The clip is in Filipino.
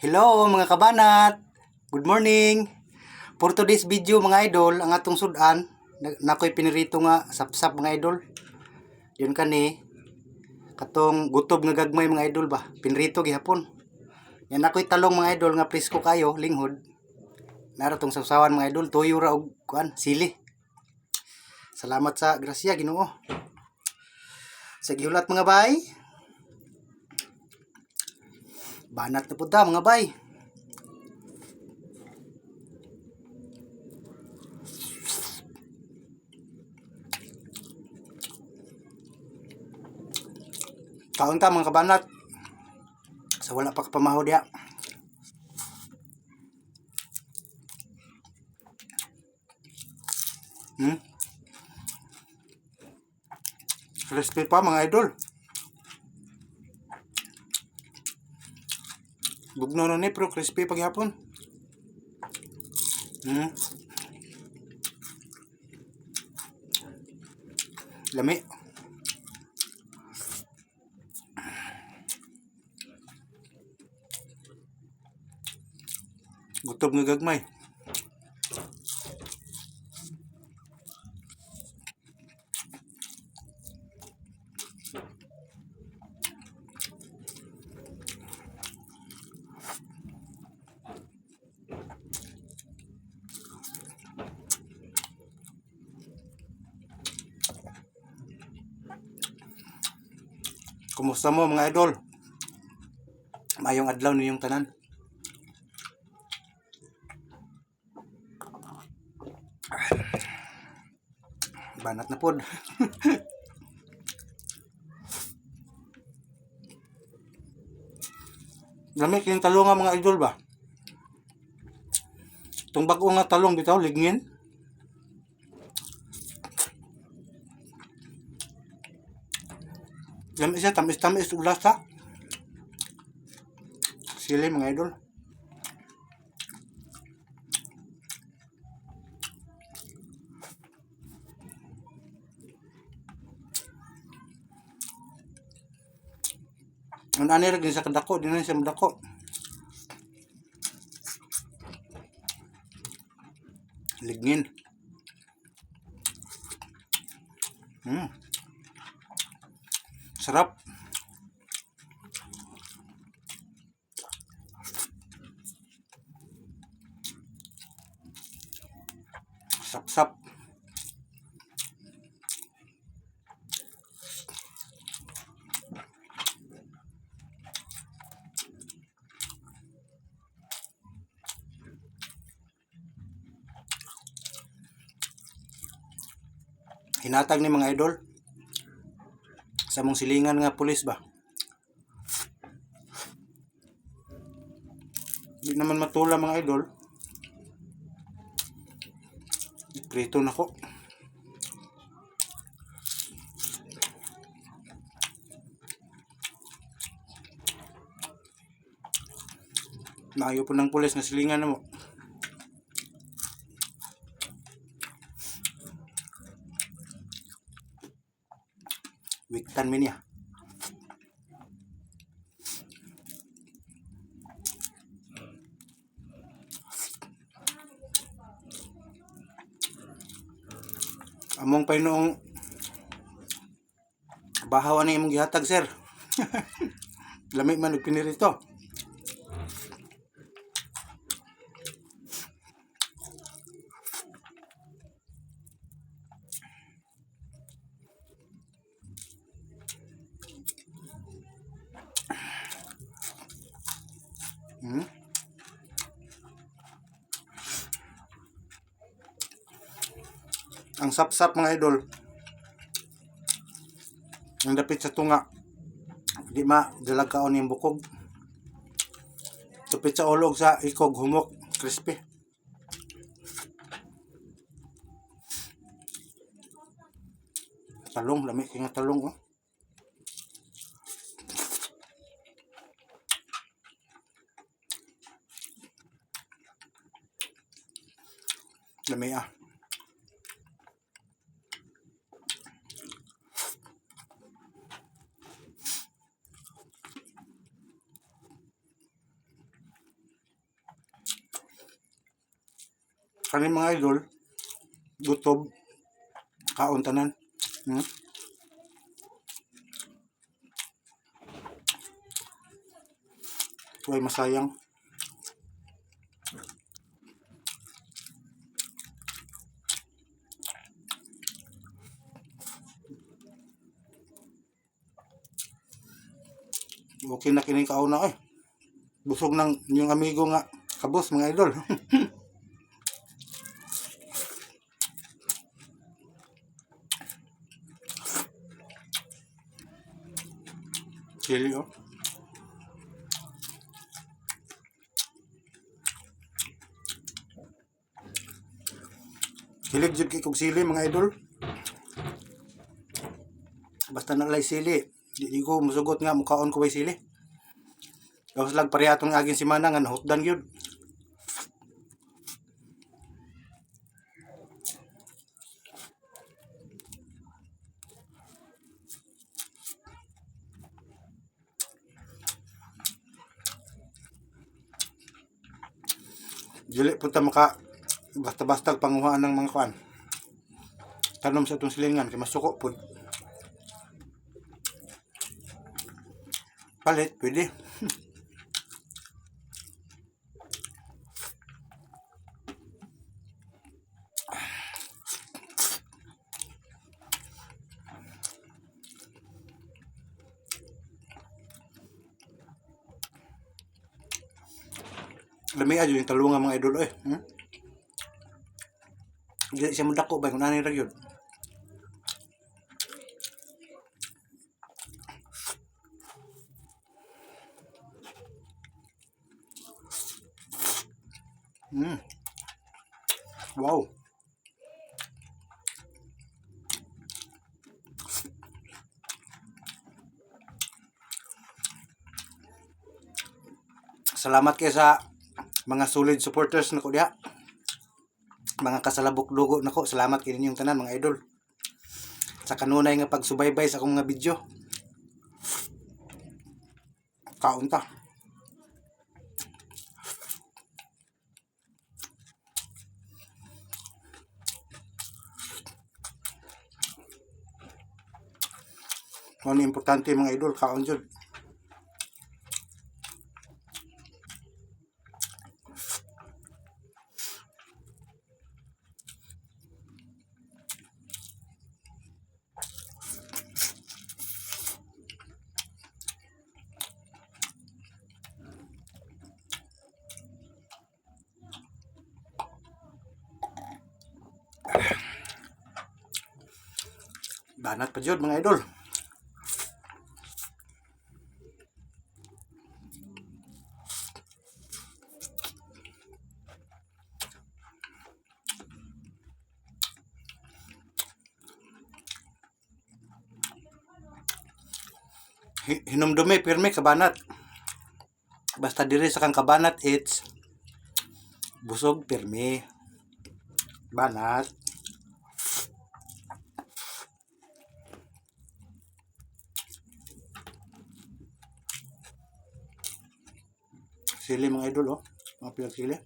Hello mga kabanat! Good morning! For today's video mga idol, ang atong sudan, nakoy pinirito nga sapsap mga idol. Yun kani, katong gutob nga gagmay mga idol ba, pinirito gihapon. Yan ako'y talong mga idol nga presko kayo, linghod. Nara tong sapsawan mga idol, tuyo ra og kuan, sili. Salamat sa grasya Ginoo. Sa gihulat mga bay. Banat na po ta mga bay. Kaon ta mga kabanat. Sa wala pa kapamaho diya. Crispy pa mga idol. Bugno na ni pero crispy paghapon. Lami. Gutob nga gagmay. Kumusta mo mga idol? Mayong adlaw ninyong tanan. Banat na pod. Lamig yung talong nga mga idol ba? Itong bago nga talong bitaw, ligngin. Lamig siya, tamis-tamis ug lasa. Sili mga idol. Ang ani rin sa kadako, di na siya madako. Ligngin. Sarap. Sap-sap. Hinatag ni mga idol sa mong silingan nga pulis ba. Di naman matula mga idol. Prito na ko. Maayo po ng pulis nga silingan na mo. Wiktan mi niya. Among pa noong bahaw na imong gihatag sir. Lamig man og pinirito. Ang sap-sap mga idol. Ang dapit sa tunga. Di dalag kaon yung bukog. Dapit sa ulog sa ikog humok. Crispy. Talong, lamig kaya nga talong oh. Lamig ah. Kani mga idol, gutob, kaon tanan. Huwag masayang. Okay na kining kaon na eh. Busog ng yung amigo nga kabos mga idol. Chili oh. Hilig jud kay kog sili mga idol. Basta nalay sili, di ko musugot nga mukaon ko bay sili. Tapos lang pareha tong aging simana nga nahutdan gyud. Dili punta maka basta-basta panguhaan ng mga kuan. Tanom sa itong silingan kay masuko pud. Palit pwede. Lami ayo yung talunga mga idol eh. Dili siya mudako ba kung nanay ra gyud. Wow. Salamat kay sa mga solid supporters nako diha. Mga kasalabok dugo nako, salamat kay ninyong tanan mga idol. Sa kanunay nga pagsubaybay sa akong mga video. Kaon ta. Ano importante mga idol, kaon jud. Banat pa jud mga idol. Hinumdumi pirmi kabanat. Basta diri sa kang kabanat it's busog pirmi. Banat. Sili mga idol oh. Mga pilag sili.